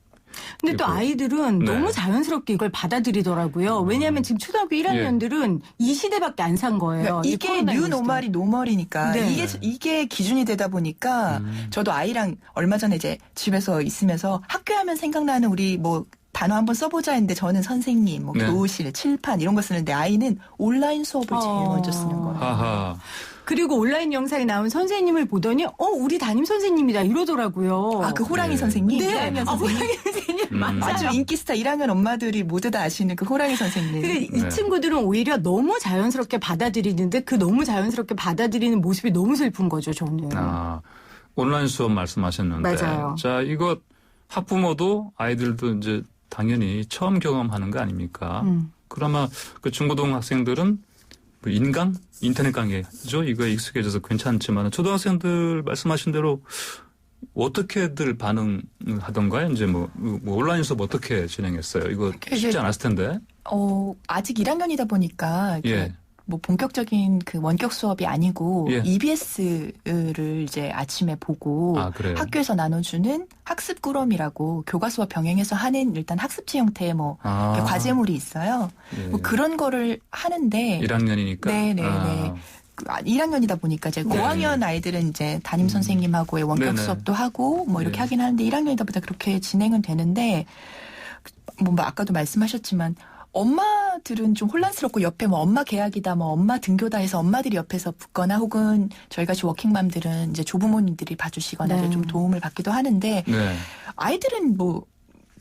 근데 또 아이들은 너무 자연스럽게 이걸 받아들이더라고요. 왜냐하면 지금 초등학교 1학년들은 이 시대밖에 안 산 거예요. 그러니까 이게 뉴 노멀이 노멀이니까 이게 기준이 되다 보니까 저도 아이랑 얼마 전에 이제 집에서 있으면서 학교 하면 생각나는 우리 뭐 단어 한번 써보자 했는데 저는 선생님, 뭐 교실, 칠판 이런 거 쓰는데 아이는 온라인 수업을 제일 먼저 쓰는 거예요. 하하. 그리고 온라인 영상에 나온 선생님을 보더니 우리 담임 선생님이다 이러더라고요. 아, 그 호랑이 선생님? 네. 1학년 선생님. 호랑이 선생님 맞아요. 아주 인기스타 1학년 엄마들이 모두 다 아시는 그 호랑이 선생님. 이 친구들은 오히려 너무 자연스럽게 받아들이는데 그 너무 자연스럽게 받아들이는 모습이 너무 슬픈 거죠, 저는. 온라인 수업 말씀하셨는데. 맞아요. 자, 이거 학부모도 아이들도 이제 당연히 처음 경험하는 거 아닙니까? 그러면 그 중고등학생들은 인터넷 강의죠. 이거에 익숙해져서 괜찮지만 초등학생들 말씀하신 대로 어떻게들 반응하던가요? 이제 뭐 온라인 수업 어떻게 진행했어요? 이거 쉽지 않았을 텐데. 아직 1학년이다 보니까 뭐 본격적인 그 원격 수업이 아니고 EBS를 이제 아침에 보고 학교에서 나눠주는 학습 꾸러미라고 교과서와 병행해서 하는 일단 학습지 형태의 뭐 과제물이 있어요. 뭐 그런 거를 하는데 1학년이니까. 네네네. 1학년이다 보니까 이제 고학년 아이들은 이제 담임 선생님하고의 원격 수업도 하고 뭐 이렇게 하긴 하는데 1학년이다 보니까 그렇게 진행은 되는데 뭐 아까도 말씀하셨지만 엄마들은 좀 혼란스럽고 옆에 뭐 엄마 계약이다, 뭐 엄마 등교다 해서 엄마들이 옆에서 붙거나 혹은 저희같이 워킹맘들은 이제 조부모님들이 봐주시거나 이제 좀 도움을 받기도 하는데 아이들은 뭐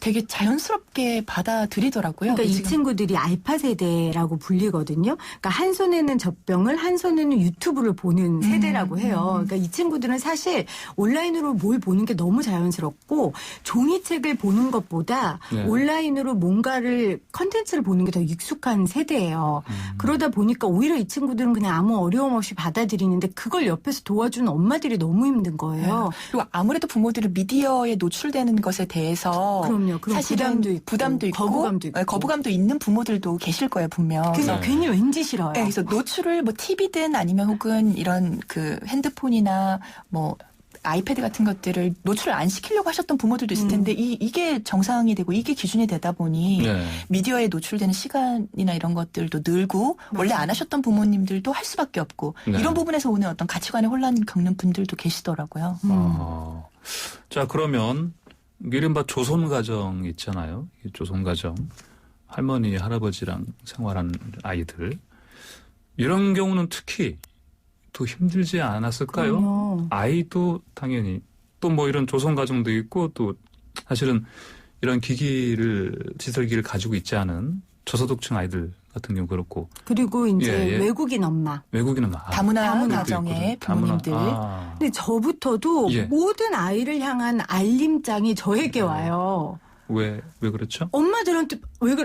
되게 자연스럽게 받아들이더라고요. 그러니까 이 친구들이 알파 세대라고 불리거든요. 그러니까 한 손에는 젖병을 한 손에는 유튜브를 보는 세대라고 해요. 그러니까 이 친구들은 사실 온라인으로 뭘 보는 게 너무 자연스럽고 종이책을 보는 것보다 온라인으로 뭔가를 컨텐츠를 보는 게 더 익숙한 세대예요. 그러다 보니까 오히려 이 친구들은 그냥 아무 어려움 없이 받아들이는데 그걸 옆에서 도와주는 엄마들이 너무 힘든 거예요. 그리고 아무래도 부모들은 미디어에 노출되는 것에 대해서 사실은 부담도 있고 거부감도 있는 부모들도 계실 거예요, 분명. 그래서 괜히 왠지 싫어요. 네, 그래서 노출을 뭐 TV든 아니면 혹은 이런 그 핸드폰이나 뭐 아이패드 같은 것들을 노출을 안 시키려고 하셨던 부모들도 있을 텐데 이게 정상이 되고 이게 기준이 되다 보니 미디어에 노출되는 시간이나 이런 것들도 늘고 원래 안 하셨던 부모님들도 할 수밖에 없고 이런 부분에서 오는 어떤 가치관의 혼란 겪는 분들도 계시더라고요. 자, 그러면 이른바 조선가정 있잖아요. 조선가정. 할머니, 할아버지랑 생활하는 아이들. 이런 경우는 특히 더 힘들지 않았을까요? 그럼요. 아이도 당연히. 또 뭐 이런 조선가정도 있고 또 사실은 이런 디지털기기를 가지고 있지 않은 저소득층 아이들 같은 경우 그렇고. 그리고 이제 외국인 엄마. 다문화 가정의 부모님들. 근데 저부터도 모든 아이를 향한 알림장이 저에게 와요. 왜 그렇죠? 엄마들한테 왜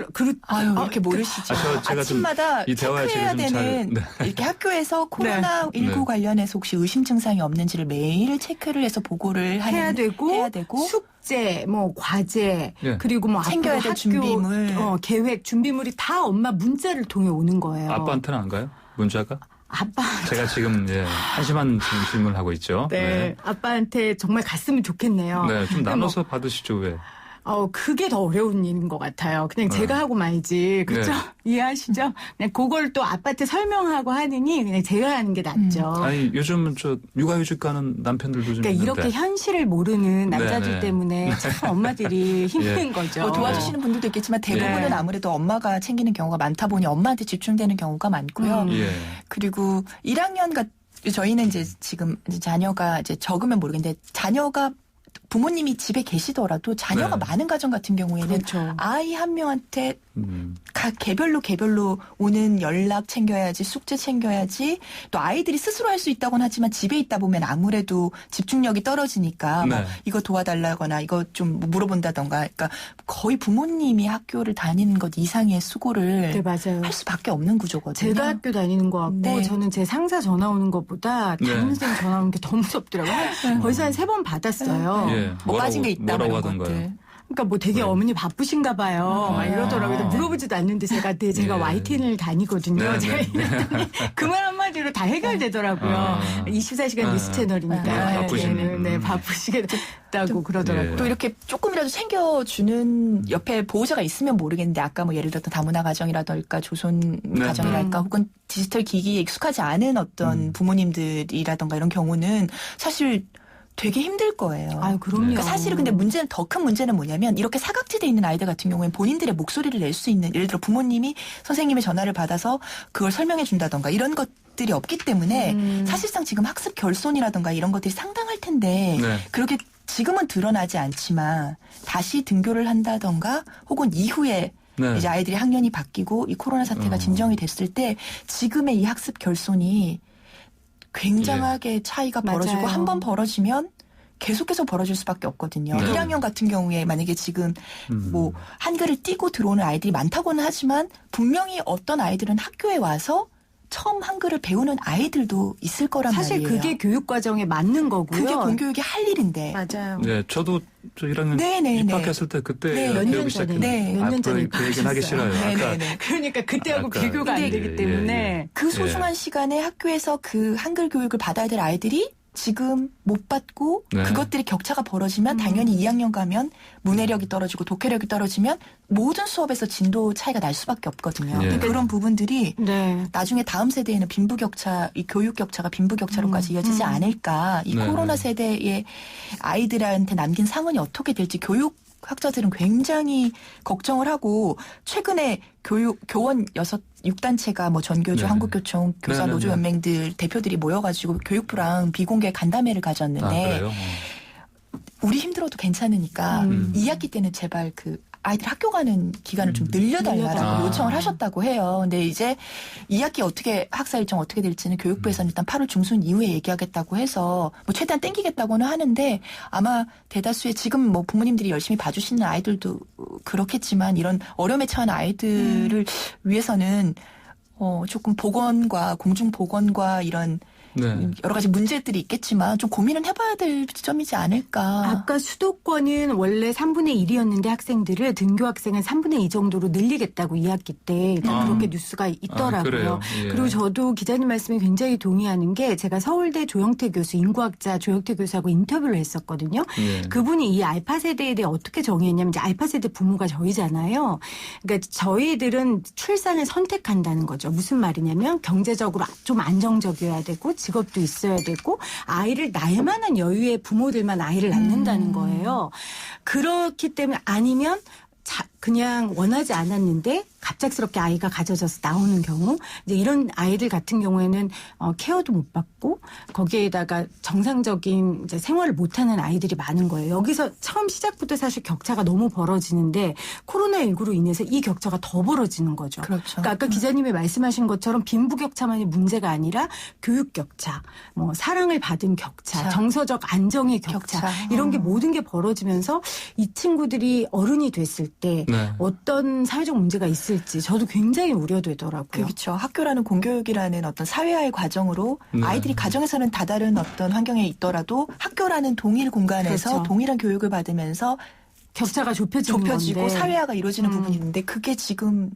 아유, 이렇게 모르시죠. 제가 아침마다 체크해야 되는 이렇게 학교에서 코로나19 관련해서 혹시 의심 증상이 없는지를 매일 체크를 해서 보고를 해야 되고 숙제, 뭐 과제, 그리고 뭐 챙겨야 될 준비물, 계획, 준비물이 다 엄마 문자를 통해 오는 거예요. 아빠한테는 안 가요? 문자가? 아빠. 제가 지금 한심한 질문을 하고 있죠. 네. 아빠한테 정말 갔으면 좋겠네요. 네, 좀 나눠서 받으시죠, 왜? 그게 더 어려운 일인 것 같아요. 그냥 제가 하고 말지. 그렇죠? 이해하시죠? 그냥 그걸 또 아빠한테 설명하고 하느니 그냥 제가 하는 게 낫죠. 아니, 요즘은 육아휴직 가는 남편들도 좀 그러니까 있는데. 이렇게 현실을 모르는 남자들 때문에 참 엄마들이 힘든 거죠. 도와주시는 분들도 있겠지만 대부분은 아무래도 엄마가 챙기는 경우가 많다 보니 엄마한테 집중되는 경우가 많고요. 그리고 1학년 저희는 이제 지금 자녀가 이제 적으면 모르겠는데 자녀가 부모님이 집에 계시더라도 자녀가 네. 많은 가정 같은 경우에는 그렇죠. 아이 한 명한테 각 개별로 오는 연락 챙겨야지, 숙제 챙겨야지, 또 아이들이 스스로 할 수 있다고는 하지만 집에 있다 보면 아무래도 집중력이 떨어지니까 네. 뭐 이거 도와달라거나 이거 좀 물어본다던가, 그러니까 거의 부모님이 학교를 다니는 것 이상의 수고를 네, 맞아요. 할 수밖에 없는 구조거든요. 제가 학교 다니는 것 같고 네. 저는 제 상사 전화 오는 것보다 담임선생님 전화 오는 게 더 무섭더라고요. 벌써 한 3번 받았어요. 예. 뭐 빠진 게 있다, 뭐라고 이런 하던가요? 것들. 그러니까 뭐 되게 어머니 바쁘신가 봐요. 막 이러더라고요. 물어보지도 않는데 제가 제가 예. YTN을 다니거든요. 네, 제가 네. 이랬더니 그 말 한마디로 다 해결되더라고요. 24시간 뉴스채널이니까. 네, 바쁘신. 네, 바쁘시겠다고 그러더라고요. 예. 또 이렇게 조금이라도 챙겨주는 옆에 보호자가 있으면 모르겠는데, 아까 뭐 예를 들었던 다문화 가정이라든가 조선 네. 가정이랄까 혹은 디지털 기기에 익숙하지 않은 어떤 부모님들이라든가 이런 경우는 사실 되게 힘들 거예요. 아유, 그럼요. 그러니까 사실은 근데 문제는, 더 큰 문제는 뭐냐면, 이렇게 사각지대에 있는 아이들 같은 경우에는 본인들의 목소리를 낼 수 있는, 예를 들어 부모님이 선생님의 전화를 받아서 그걸 설명해 준다던가 이런 것들이 없기 때문에 사실상 지금 학습 결손이라던가 이런 것들이 상당할 텐데 네. 그렇게 지금은 드러나지 않지만 다시 등교를 한다던가 혹은 이후에 네. 이제 아이들이 학년이 바뀌고 이 코로나 사태가 진정이 됐을 때 지금의 이 학습 결손이 굉장하게 차이가 벌어지고 맞아요. 한 번 벌어지면 계속해서 벌어질 수밖에 없거든요. 네. 1학년 같은 경우에 만약에 지금 뭐 한글을 띄고 들어오는 아이들이 많다고는 하지만 분명히 어떤 아이들은 학교에 와서 처음 한글을 배우는 아이들도 있을 거란 사실 말이에요. 그게 교육 과정에 맞는 거고요. 그게 공교육이 할 일인데. 맞아요. 네, 저도 저 1학년 네네네. 입학했을 때 그때 네, 몇 년 배우기 전에. 시작했는데 네. 몇 년 전에 그 얘기는 하기 싫어요. 아까 네네네. 그러니까 그때하고 아까 비교가 안 예, 되기 예, 때문에 예. 그 소중한 시간에 학교에서 그 한글 교육을 받아야 될 아이들이 지금 못 받고 네. 그것들이 격차가 벌어지면 당연히 2학년 가면 문해력이 떨어지고 독해력이 떨어지면 모든 수업에서 진도 차이가 날 수밖에 없거든요. 예. 근데 그런 부분들이 네. 나중에 다음 세대에는 빈부격차, 이 교육 격차가 빈부격차로까지 이어지지 않을까. 이 네. 코로나 세대의 아이들한테 남긴 상흔이 어떻게 될지 교육학자들은 굉장히 걱정을 하고, 최근에 교원 6단체가 뭐 전교조, 네. 한국교총, 교사 네, 네, 노조연맹들 대표들이 모여가지고 교육부랑 비공개 간담회를 가졌는데, 그래요? 우리 힘들어도 괜찮으니까 2학기 때는 제발 그 아이들 학교 가는 기간을 좀 늘려달라고 요청을 하셨다고 해요. 근데 이제 2학기 어떻게 학사 일정 어떻게 될지는 교육부에서는 일단 8월 중순 이후에 얘기하겠다고 해서 뭐 최대한 땡기겠다고는 하는데, 아마 대다수의 지금 뭐 부모님들이 열심히 봐주시는 아이들도 그렇겠지만 이런 어려움에 처한 아이들을 위해서는 조금 보건과 공중보건과 이런 네. 여러 가지 문제들이 있겠지만 좀 고민은 해봐야 될 지점이지 않을까. 아까 수도권은 원래 3분의 1이었는데 학생들을 등교 학생은 3분의 2 정도로 늘리겠다고 2학기 때 일단 그렇게 뉴스가 있더라고요. 그래요? 예. 그리고 저도 기자님 말씀에 굉장히 동의하는 게, 제가 서울대 조영태 교수, 인구학자 조영태 교수하고 인터뷰를 했었거든요. 예. 그분이 이 알파 세대에 대해 어떻게 정의했냐면, 이제 알파 세대 부모가 저희잖아요. 그러니까 저희들은 출산을 선택한다는 거죠. 무슨 말이냐면 경제적으로 좀 안정적이어야 되고 직업도 있어야 되고 아이를 낳을 만한 여유의 부모들만 아이를 낳는다는 거예요. 그렇기 때문에, 아니면 그냥 원하지 않았는데 갑작스럽게 아이가 가져져서 나오는 경우, 이제 이런 아이들 같은 경우에는 케어도 못 받고 거기에다가 정상적인 이제 생활을 못하는 아이들이 많은 거예요. 여기서 처음 시작부터 사실 격차가 너무 벌어지는데 코로나19로 인해서 이 격차가 더 벌어지는 거죠. 그렇죠. 그러니까 아까 기자님이 말씀하신 것처럼 빈부격차만이 문제가 아니라 교육 격차, 뭐 사랑을 받은 격차, 정서적 안정의 격차. 이런 게 모든 게 벌어지면서 이 친구들이 어른이 됐을 때 네. 어떤 사회적 문제가 있을지 저도 굉장히 우려되더라고요. 그렇죠. 학교라는 공교육이라는 어떤 사회화의 과정으로 네. 아이들이 가정에서는 다다른 어떤 환경에 있더라도 학교라는 동일 공간에서 그렇죠. 동일한 교육을 받으면서 격차가 좁혀지고 건데 사회화가 이루어지는 부분이 있는데 그게 지금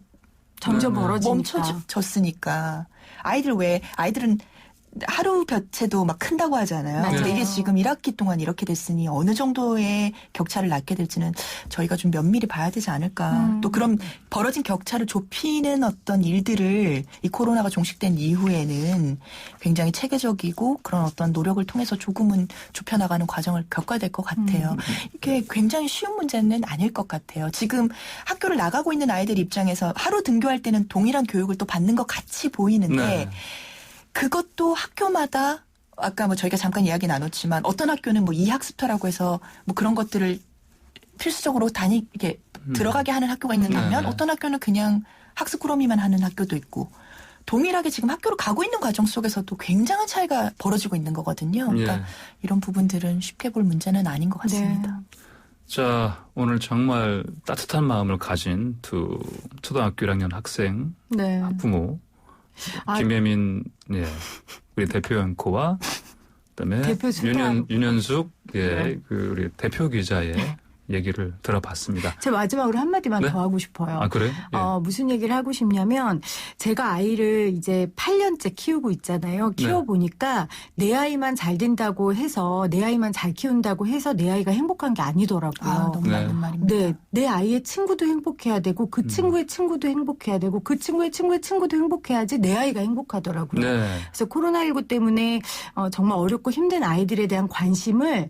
점점 벌어지니까. 멈춰졌으니까. 아이들은 하루 볕에도 막 큰다고 하잖아요. 맞아요. 근데 이게 지금 1학기 동안 이렇게 됐으니 어느 정도의 격차를 낳게 될지는 저희가 좀 면밀히 봐야 되지 않을까. 또 그럼 벌어진 격차를 좁히는 어떤 일들을 이 코로나가 종식된 이후에는 굉장히 체계적이고 그런 어떤 노력을 통해서 조금은 좁혀나가는 과정을 겪어야 될 것 같아요. 이게 굉장히 쉬운 문제는 아닐 것 같아요. 지금 학교를 나가고 있는 아이들 입장에서 하루 등교할 때는 동일한 교육을 또 받는 것 같이 보이는데 네. 그것도 학교마다 아까 뭐 저희가 잠깐 이야기 나눴지만 어떤 학교는 뭐 이학습터라고 해서 뭐 그런 것들을 필수적으로 이렇게 들어가게 하는 학교가 있는 반면 어떤 학교는 그냥 학습 꾸러미만 하는 학교도 있고 동일하게 지금 학교로 가고 있는 과정 속에서도 굉장한 차이가 벌어지고 있는 거거든요. 그러니까 이런 부분들은 쉽게 볼 문제는 아닌 것 같습니다. 네. 자, 오늘 정말 따뜻한 마음을 가진 두 초등학교 1학년 학생, 네. 학부모, 김혜민, 예, 우리 대표 앵커와 그다음에 윤현숙, 예, 그 우리 대표 기자의 얘기를 들어봤습니다. 제가 마지막으로 한마디만 더 하고 싶어요. 아, 그래요? 예. 무슨 얘기를 하고 싶냐면 제가 아이를 이제 8년째 키우고 있잖아요. 키워보니까 내 아이만 잘 된다고 해서 내 아이만 잘 키운다고 해서 내 아이가 행복한 게 아니더라고요. 너무 맞는 말입니다. 네, 내 아이의 친구도 행복해야 되고 그 친구의 친구도 행복해야 되고 그 친구의 친구의 친구도 행복해야지 내 아이가 행복하더라고요. 네. 그래서 코로나19 때문에 정말 어렵고 힘든 아이들에 대한 관심을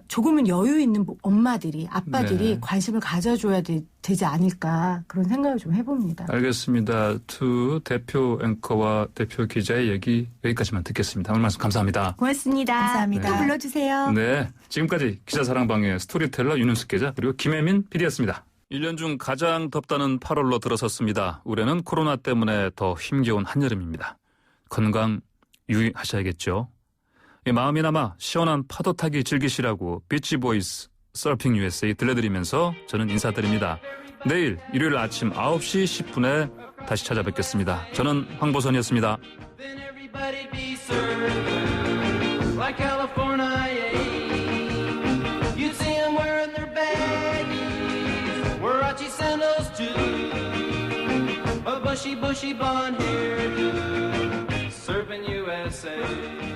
조금은 여유 있는 엄마들이 아빠들이 관심을 가져줘야 되지 않을까 그런 생각을 좀 해봅니다. 알겠습니다. 두 대표 앵커와 대표 기자의 얘기 여기까지만 듣겠습니다. 오늘 말씀 감사합니다. 고맙습니다. 감사합니다. 또 불러주세요. 네, 지금까지 기자사랑방의 스토리텔러 윤은숙 기자 그리고 김혜민 PD였습니다. 1년 중 가장 덥다는 8월로 들어섰습니다. 올해는 코로나 때문에 더 힘겨운 한여름입니다. 건강 유의하셔야겠죠. 마음이나마 시원한 파도 타기 즐기시라고 비치보이스 서핑 USA 들려드리면서 저는 인사드립니다. 내일 일요일 아침 9시 10분에 다시 찾아뵙겠습니다. 저는 황보선이었습니다. bushy blonde hairdo, serving USA.